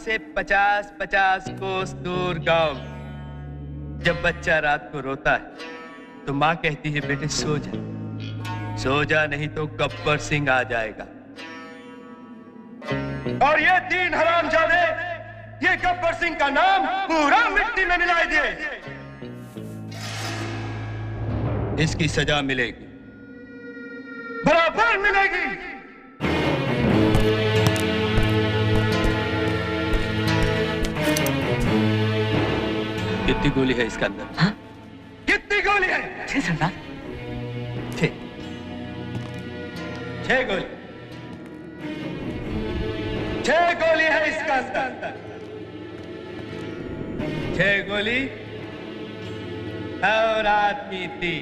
से 50-50 कोस दूर गांव। जब बच्चा रात को रोता है तो माँ कहती है बेटे सो जा, सो जा नहीं तो गब्बर सिंह आ जाएगा। और ये 3 हरामजादे ये गब्बर सिंह का नाम पूरा मिट्टी में मिला दिए। इसकी सजा मिलेगी, बराबर मिलेगी। कितनी गोली है इसके अंदर? हाँ? कितनी गोली है? 6 सरदार। 6 गोली। 6 गोली है इसका अंदर। 6 गोली और आदमी 3।